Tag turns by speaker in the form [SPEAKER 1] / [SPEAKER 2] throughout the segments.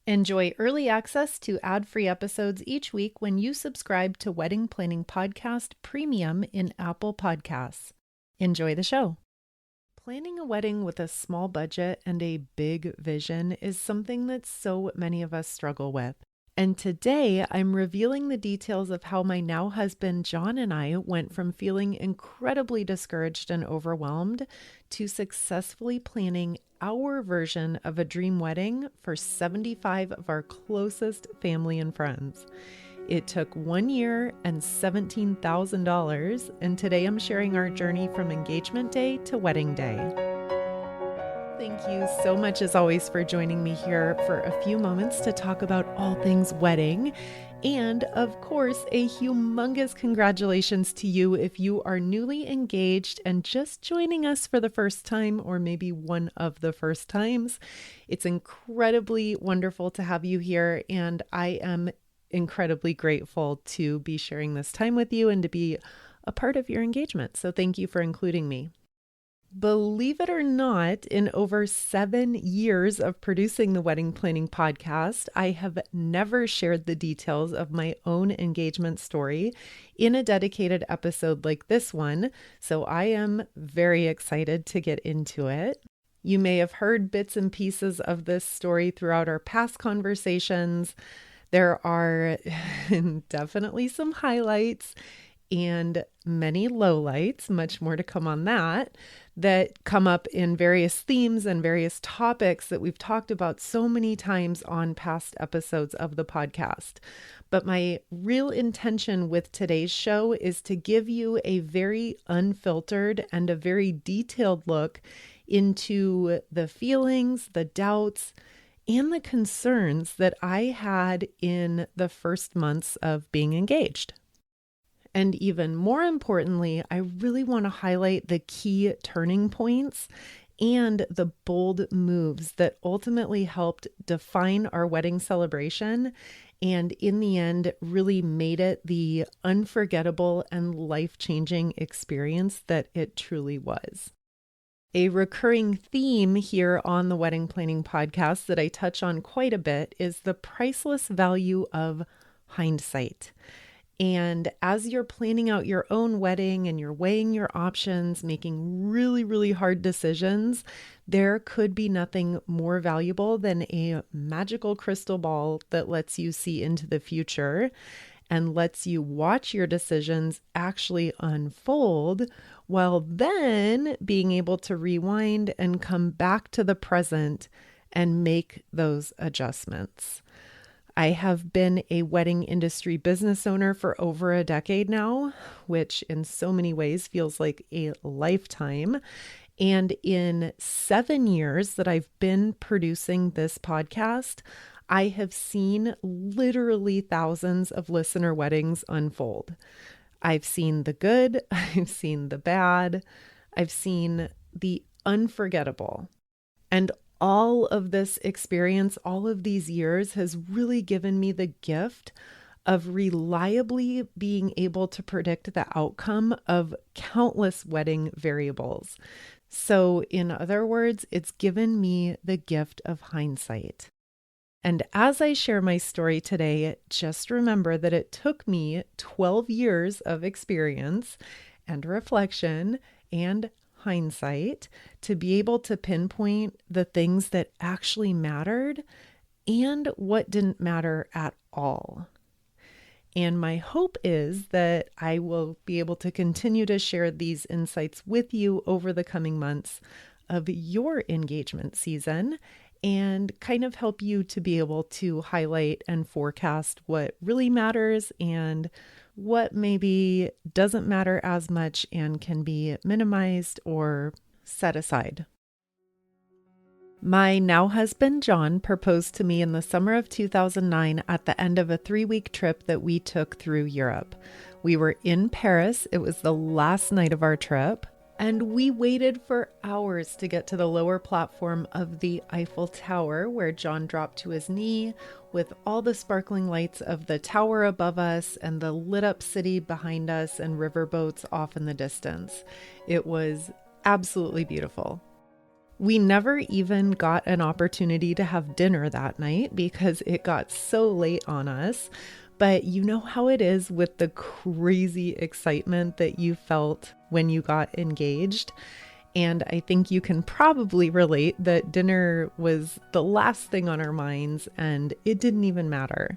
[SPEAKER 1] Enjoy early access to ad-free episodes each week when you subscribe to Wedding Planning Podcast Premium in Apple Podcasts. Enjoy the show. Planning a wedding with a small budget and a big vision is something that so many of us struggle with. And today I'm revealing the details of how my now husband John and I went from feeling incredibly discouraged and overwhelmed to successfully planning our version of a dream wedding for 75 of our closest family and friends. It took 1 year and $17,000, and today I'm sharing our journey from engagement day to wedding day. Thank you so much, as always, for joining me here for a few moments to talk about all things wedding. And of course, a humongous congratulations to you if you are newly engaged and just joining us for the first time, or maybe one of the first times. It's incredibly wonderful to have you here, and I am incredibly grateful to be sharing this time with you and to be a part of your engagement. So thank you for including me. Believe it or not, in over 7 years of producing the Wedding Planning Podcast, I have never shared the details of my own engagement story in a dedicated episode like this one, so I am very excited to get into it. You may have heard bits and pieces of this story throughout our past conversations. There are definitely some highlights and many lowlights, much more to come on that come up in various themes and various topics that we've talked about so many times on past episodes of the podcast. But my real intention with today's show is to give you a very unfiltered and a very detailed look into the feelings, the doubts, and the concerns that I had in the first months of being engaged. And even more importantly, I really want to highlight the key turning points and the bold moves that ultimately helped define our wedding celebration, and in the end, really made it the unforgettable and life-changing experience that it truly was. A recurring theme here on the Wedding Planning Podcast that I touch on quite a bit is the priceless value of hindsight. And as you're planning out your own wedding and you're weighing your options, making really, really hard decisions, there could be nothing more valuable than a magical crystal ball that lets you see into the future and lets you watch your decisions actually unfold, while then being able to rewind and come back to the present and make those adjustments. I have been a wedding industry business owner for over a decade now, which in so many ways feels like a lifetime. And in 7 years that I've been producing this podcast, I have seen literally thousands of listener weddings unfold. I've seen the good, I've seen the bad, I've seen the unforgettable. And all of this experience, all of these years has really given me the gift of reliably being able to predict the outcome of countless wedding variables. So in other words, it's given me the gift of hindsight. And as I share my story today, just remember that it took me 12 years of experience and reflection and hindsight to be able to pinpoint the things that actually mattered and what didn't matter at all. And my hope is that I will be able to continue to share these insights with you over the coming months of your engagement season and kind of help you to be able to highlight and forecast what really matters and what maybe doesn't matter as much and can be minimized or set aside. My now husband, John, proposed to me in the summer of 2009 at the end of a 3-week trip that we took through Europe. We were in Paris. It was the last night of our trip. And we waited for hours to get to the lower platform of the Eiffel Tower, where John dropped to his knee with all the sparkling lights of the tower above us and the lit up city behind us and riverboats off in the distance. It was absolutely beautiful. We never even got an opportunity to have dinner that night because it got so late on us. But you know how it is with the crazy excitement that you felt when you got engaged. And I think you can probably relate that dinner was the last thing on our minds, and it didn't even matter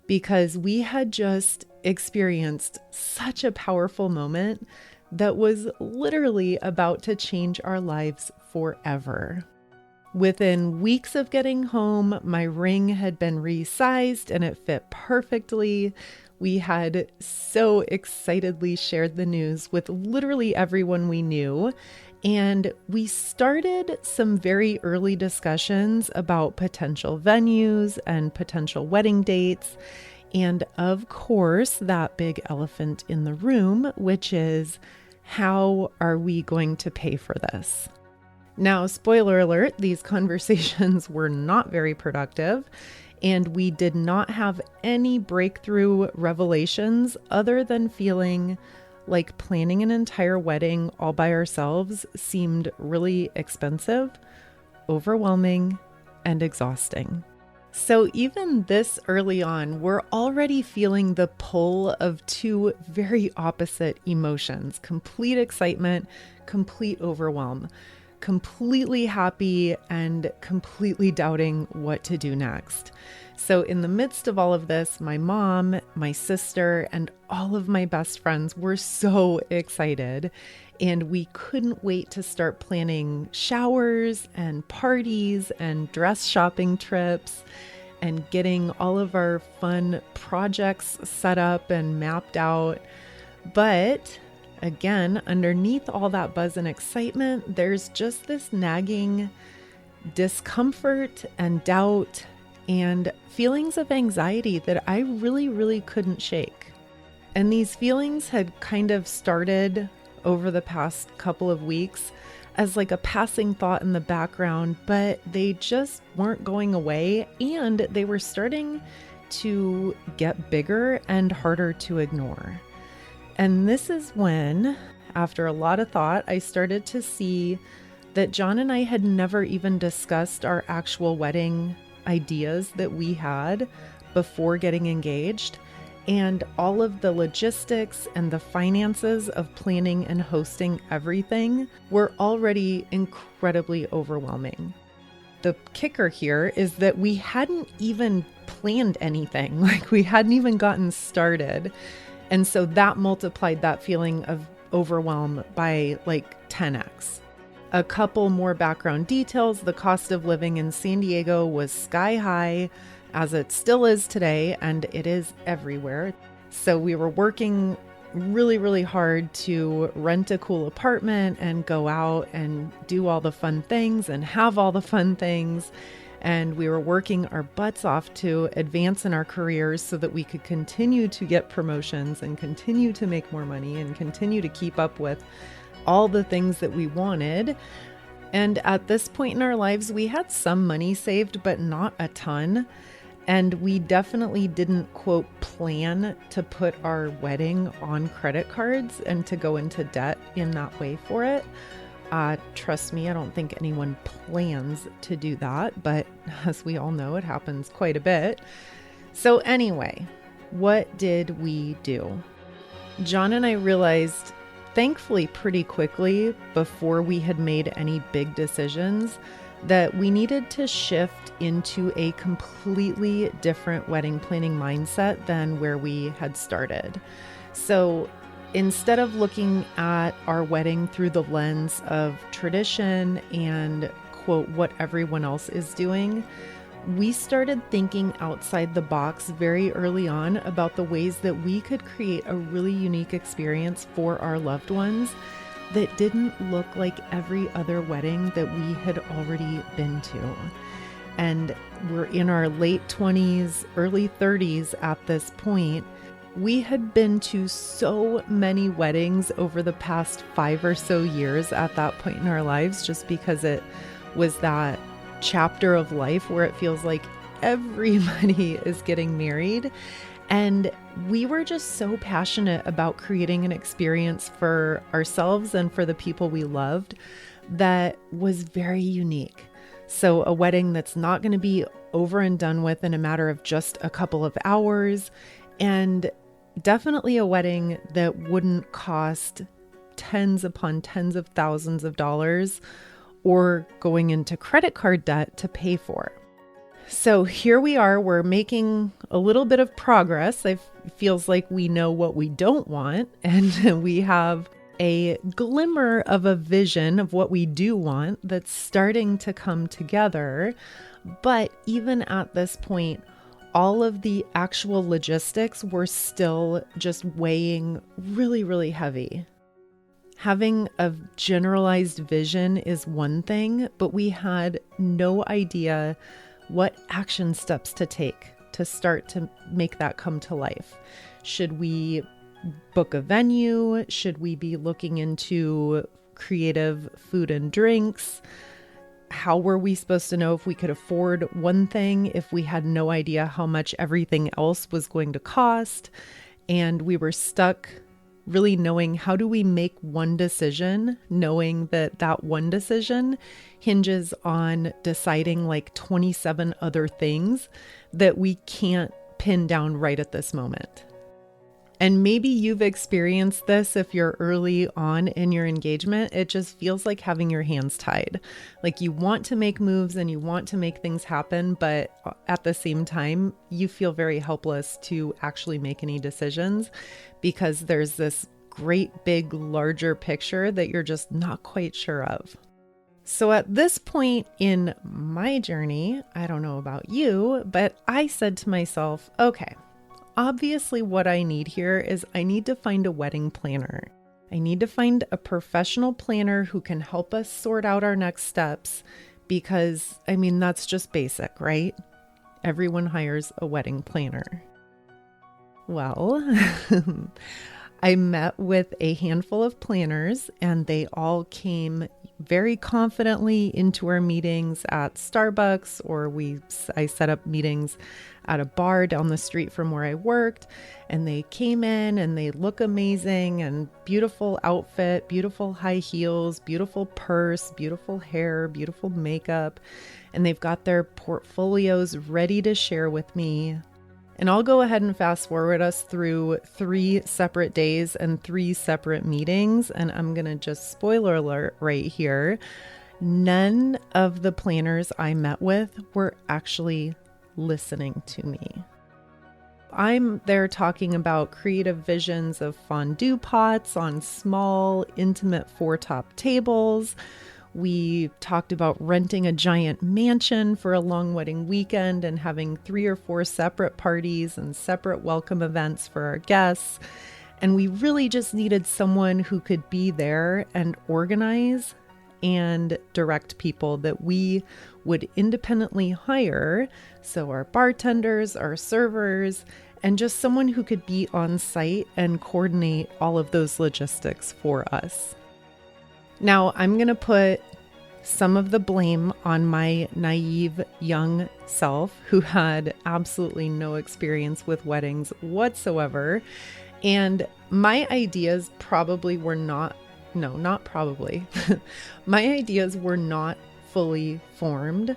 [SPEAKER 1] because we had just experienced such a powerful moment that was literally about to change our lives forever. Within weeks of getting home, my ring had been resized and it fit perfectly. We had so excitedly shared the news with literally everyone we knew. And we started some very early discussions about potential venues and potential wedding dates. And of course, that big elephant in the room, which is, how are we going to pay for this? Now, spoiler alert, these conversations were not very productive, and we did not have any breakthrough revelations other than feeling like planning an entire wedding all by ourselves seemed really expensive, overwhelming, and exhausting. So even this early on, we're already feeling the pull of two very opposite emotions: complete excitement, complete overwhelm, completely happy, and completely doubting what to do next. So in the midst of all of this, my mom, my sister, and all of my best friends were so excited, and we couldn't wait to start planning showers and parties and dress shopping trips and getting all of our fun projects set up and mapped out. But again, underneath all that buzz and excitement, there's just this nagging discomfort and doubt and feelings of anxiety that I really couldn't shake. And these feelings had kind of started over the past couple of weeks as like a passing thought in the background, but they just weren't going away, and they were starting to get bigger and harder to ignore. And this is when, after a lot of thought, I started to see that John and I had never even discussed our actual wedding ideas that we had before getting engaged, and all of the logistics and the finances of planning and hosting everything were already incredibly overwhelming. The kicker here is that we hadn't even planned anything, like we hadn't even gotten started. And so that multiplied that feeling of overwhelm by like 10x. A couple more background details: the cost of living in San Diego was sky high, as it still is today, and it is everywhere. So we were working really hard to rent a cool apartment and go out and do all the fun things and have all the fun things. And we were working our butts off to advance in our careers so that we could continue to get promotions and continue to make more money and continue to keep up with all the things that we wanted. And at this point in our lives, we had some money saved, but not a ton. And we definitely didn't, quote, plan to put our wedding on credit cards and to go into debt in that way for it. Trust me, I don't think anyone plans to do that, but as we all know, it happens quite a bit. So anyway, what did we do? John and I realized, thankfully pretty quickly, before we had made any big decisions, that we needed to shift into a completely different wedding planning mindset than where we had started. So instead of looking at our wedding through the lens of tradition and, quote, what everyone else is doing, we started thinking outside the box very early on about the ways that we could create a really unique experience for our loved ones that didn't look like every other wedding that we had already been to. And we're in our late 20s, early 30s at this point. We had been to so many weddings over the past 5 or so years at that point in our lives, just because it was that chapter of life where it feels like everybody is getting married. And we were just so passionate about creating an experience for ourselves and for the people we loved, that was very unique. So a wedding that's not going to be over and done with in a matter of just a couple of hours, and definitely a wedding that wouldn't cost tens upon tens of thousands of dollars or going into credit card debt to pay for. So here we are, we're making a little bit of progress. It feels like we know what we don't want, and we have a glimmer of a vision of what we do want that's starting to come together. But even at this point, all of the actual logistics were still just weighing really, really heavy. Having a generalized vision is one thing, but we had no idea what action steps to take to start to make that come to life. Should we book a venue? Should we be looking into creative food and drinks? How were we supposed to know if we could afford one thing if we had no idea how much everything else was going to cost? And we were stuck really knowing, how do we make one decision, knowing that that one decision hinges on deciding like 27 other things that we can't pin down right at this moment. And maybe you've experienced this if you're early on in your engagement. It just feels like having your hands tied. Like you want to make moves and you want to make things happen, but at the same time, you feel very helpless to actually make any decisions because there's this great big larger picture that you're just not quite sure of. So at this point in my journey, I don't know about you, but I said to myself, okay, obviously what I need here is I need to find a wedding planner. I need to find a professional planner who can help us sort out our next steps because, I mean, that's just basic, right? Everyone hires a wedding planner. Well, I met with a handful of planners and they all came very confidently into our meetings at Starbucks, or I set up meetings at a bar down the street from where I worked, and they came in and they look amazing and beautiful outfit, beautiful high heels, beautiful purse, beautiful hair, beautiful makeup, and they've got their portfolios ready to share with me. And I'll go ahead and fast forward us through 3 separate days and 3 separate meetings. And I'm going to just spoiler alert right here. None of the planners I met with were actually listening to me. I'm there talking about creative visions of fondue pots on small, intimate 4-top tables. We talked about renting a giant mansion for a long wedding weekend and having 3 or 4 separate parties and separate welcome events for our guests. And we really just needed someone who could be there and organize and direct people that we would independently hire. So our bartenders, our servers, and just someone who could be on site and coordinate all of those logistics for us. Now, I'm going to put some of the blame on my naive young self who had absolutely no experience with weddings whatsoever. And my ideas probably were not my ideas were not fully formed.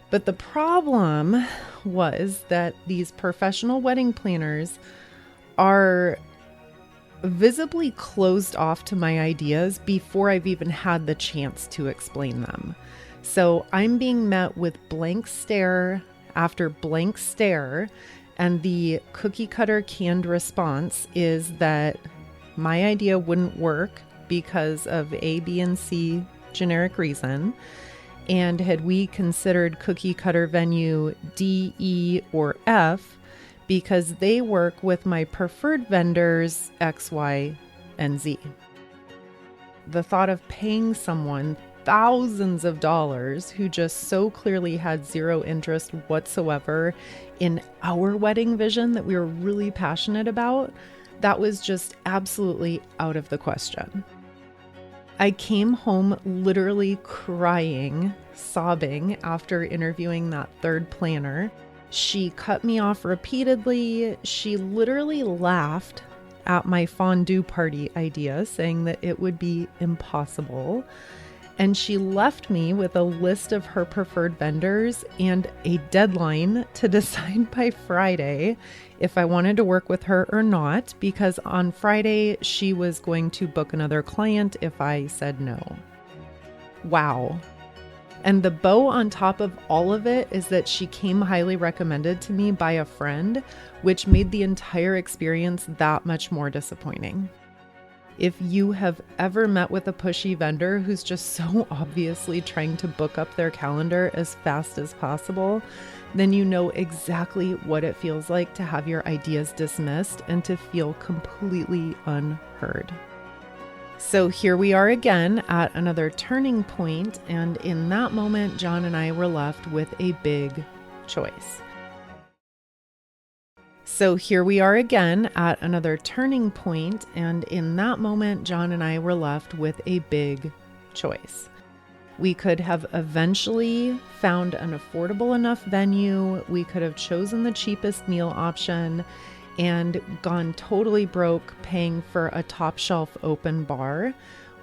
[SPEAKER 1] But the problem was that these professional wedding planners are visibly closed off to my ideas before I've even had the chance to explain them. So I'm being met with blank stare after blank stare, and the cookie cutter canned response is that my idea wouldn't work because of A, B, and C generic reason. And had we considered cookie cutter venue D, E, or F, because they work with my preferred vendors X, Y, and Z. The thought of paying someone thousands of dollars who just so clearly had zero interest whatsoever in our wedding vision that we were really passionate about, that was just absolutely out of the question. I came home literally crying, sobbing after interviewing that third planner. She cut me off repeatedly. She literally laughed at my fondue party idea, saying that it would be impossible. And she left me with a list of her preferred vendors and a deadline to decide by Friday if I wanted to work with her or not, because on Friday she was going to book another client if I said no. Wow. And the bow on top of all of it is that she came highly recommended to me by a friend, which made the entire experience that much more disappointing. If you have ever met with a pushy vendor who's just so obviously trying to book up their calendar as fast as possible, then you know exactly what it feels like to have your ideas dismissed and to feel completely unheard. So here we are again at another turning point, and in that moment, John and I were left with a big choice. So here we are again at another turning point, and in that moment, John and I were left with a big choice. We could have eventually found an affordable enough venue, we could have chosen the cheapest meal option, and gone totally broke paying for a top shelf open bar,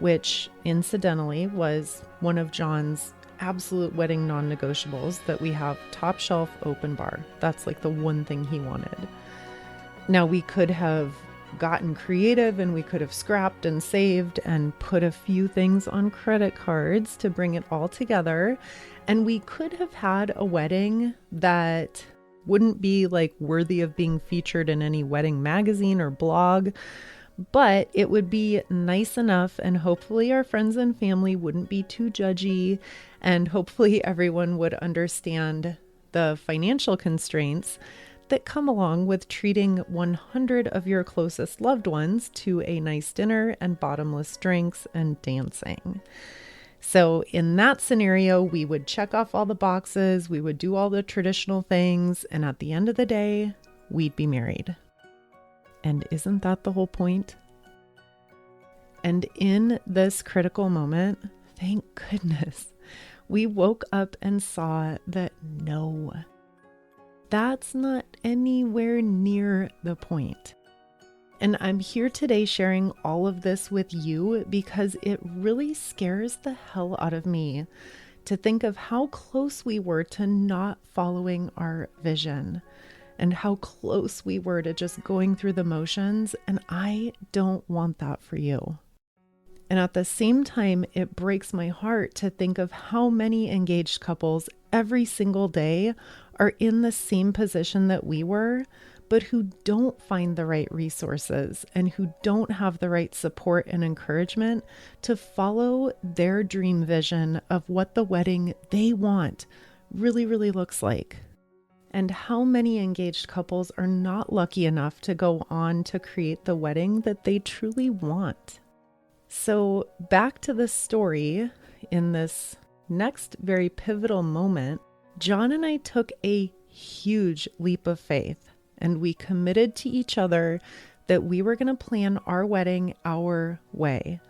[SPEAKER 1] which incidentally was one of John's absolute wedding non-negotiables, that we have top shelf open bar. That's like the one thing he wanted. Now we could have gotten creative and we could have scrapped and saved and put a few things on credit cards to bring it all together. And we could have had a wedding that wouldn't be like worthy of being featured in any wedding magazine or blog, but it would be nice enough, and hopefully our friends and family wouldn't be too judgy, and hopefully everyone would understand the financial constraints that come along with treating 100 of your closest loved ones to a nice dinner and bottomless drinks and dancing. So in that scenario, we would check off all the boxes, we would do all the traditional things, and at the end of the day, we'd be married. And isn't that the whole point? And in this critical moment, thank goodness, we woke up and saw that no, that's not anywhere near the point. And I'm here today sharing all of this with you because it really scares the hell out of me to think of how close we were to not following our vision and how close we were to just going through the motions. And I don't want that for you. And at the same time, it breaks my heart to think of how many engaged couples every single day are in the same position that we were, but who don't find the right resources and who don't have the right support and encouragement to follow their dream vision of what the wedding they want really, really looks like. And how many engaged couples are not lucky enough to go on to create the wedding that they truly want. So back to the story, in this next very pivotal moment, John and I took a huge leap of faith, and we committed to each other that we were going to plan our wedding our way.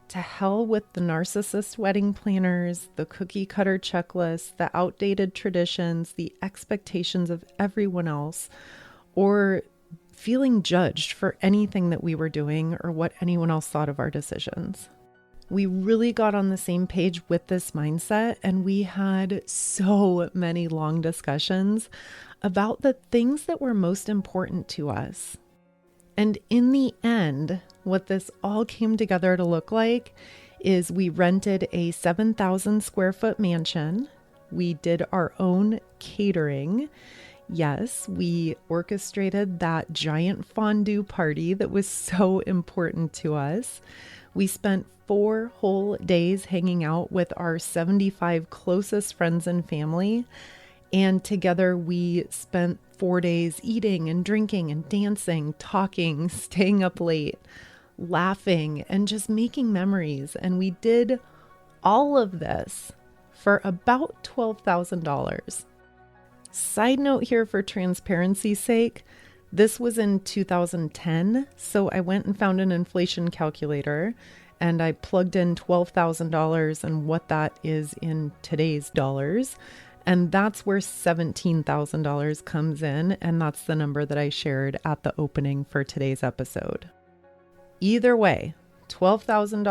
[SPEAKER 1] To hell with the narcissist wedding planners, the cookie cutter checklists, the outdated traditions, the expectations of everyone else, or feeling judged for anything that we were doing or what anyone else thought of our decisions. We really got on the same page with this mindset, and we had so many long discussions about the things that were most important to us. And in the end, what this all came together to look like is we rented a 7,000 square foot mansion. We did our own catering. Yes, we orchestrated that giant fondue party that was so important to us. We spent 4 whole days hanging out with our 75 closest friends and family. And together we spent 4 days eating and drinking and dancing, talking, staying up late, laughing, and just making memories. And we did all of this for about $12,000. Side note here for transparency's sake, this was in 2010. So I went and found an inflation calculator and I plugged in $12,000 and what that is in today's dollars. And that's where $17,000 comes in. And that's the number that I shared at the opening for today's episode. Either way, $12,000,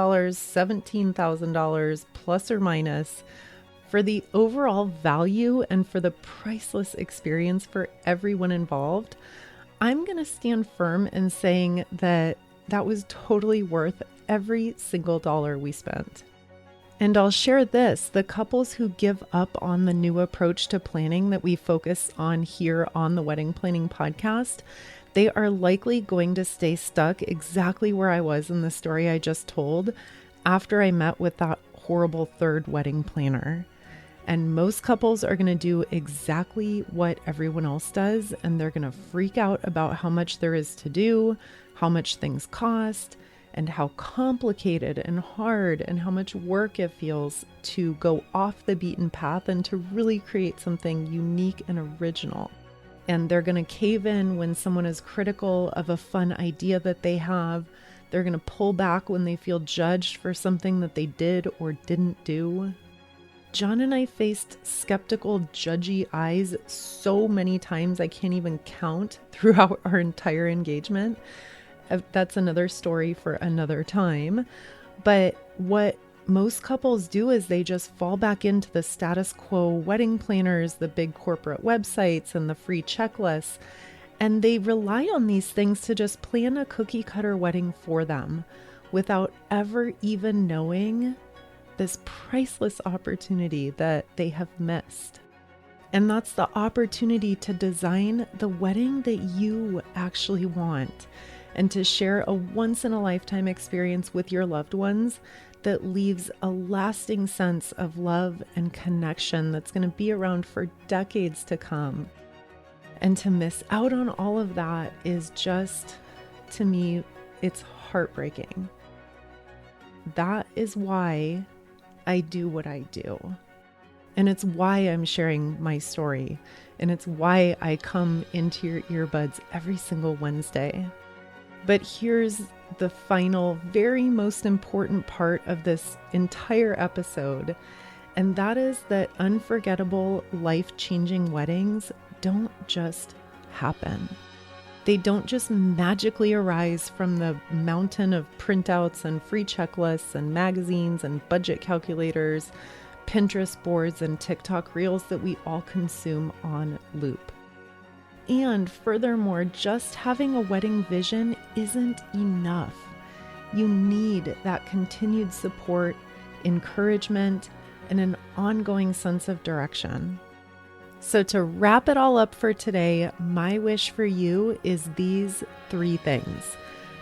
[SPEAKER 1] $17,000 plus or minus, for the overall value and for the priceless experience for everyone involved, I'm going to stand firm in saying that that was totally worth every single dollar we spent. And I'll share this, the couples who give up on the new approach to planning that we focus on here on the Wedding Planning Podcast, they are likely going to stay stuck exactly where I was in the story I just told after I met with that horrible third wedding planner. And most couples are going to do exactly what everyone else does, and they're going to freak out about how much there is to do, how much things cost, and how complicated and hard and how much work it feels to go off the beaten path and to really create something unique and original. And they're going to cave in when someone is critical of a fun idea that they have. They're going to pull back when they feel judged for something that they did or didn't do. John and I faced skeptical, judgy eyes so many times I can't even count throughout our entire engagement. That's another story for another time. But what most couples do is they just fall back into the status quo wedding planners, the big corporate websites, and the free checklists. And they rely on these things to just plan a cookie cutter wedding for them without ever even knowing this priceless opportunity that they have missed. And that's the opportunity to design the wedding that you actually want and to share a once-in-a-lifetime experience with your loved ones that leaves a lasting sense of love and connection that's going to be around for decades to come. And to miss out on all of that is just, to me, it's heartbreaking. That is why I do what I do. And it's why I'm sharing my story. And it's why I come into your earbuds every single Wednesday. But here's the final, very most important part of this entire episode. And that is that unforgettable, life-changing weddings don't just happen. They don't just magically arise from the mountain of printouts and free checklists and magazines and budget calculators, Pinterest boards and TikTok reels that we all consume on loop. And furthermore, just having a wedding vision isn't enough. You need that continued support, encouragement, and an ongoing sense of direction. So to wrap it all up for today, my wish for you is these 3 things.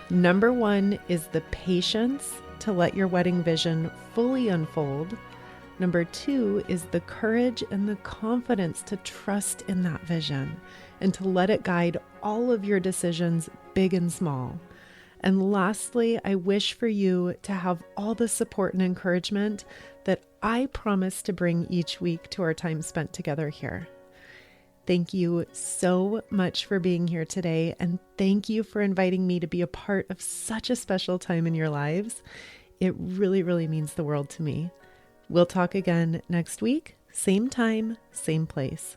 [SPEAKER 1] Number 1 is the patience to let your wedding vision fully unfold. Number 2 is the courage and the confidence to trust in that vision and to let it guide all of your decisions, big and small. And lastly, I wish for you to have all the support and encouragement that I promise to bring each week to our time spent together here. Thank you so much for being here today, and thank you for inviting me to be a part of such a special time in your lives. It really, really means the world to me. We'll talk again next week, same time, same place.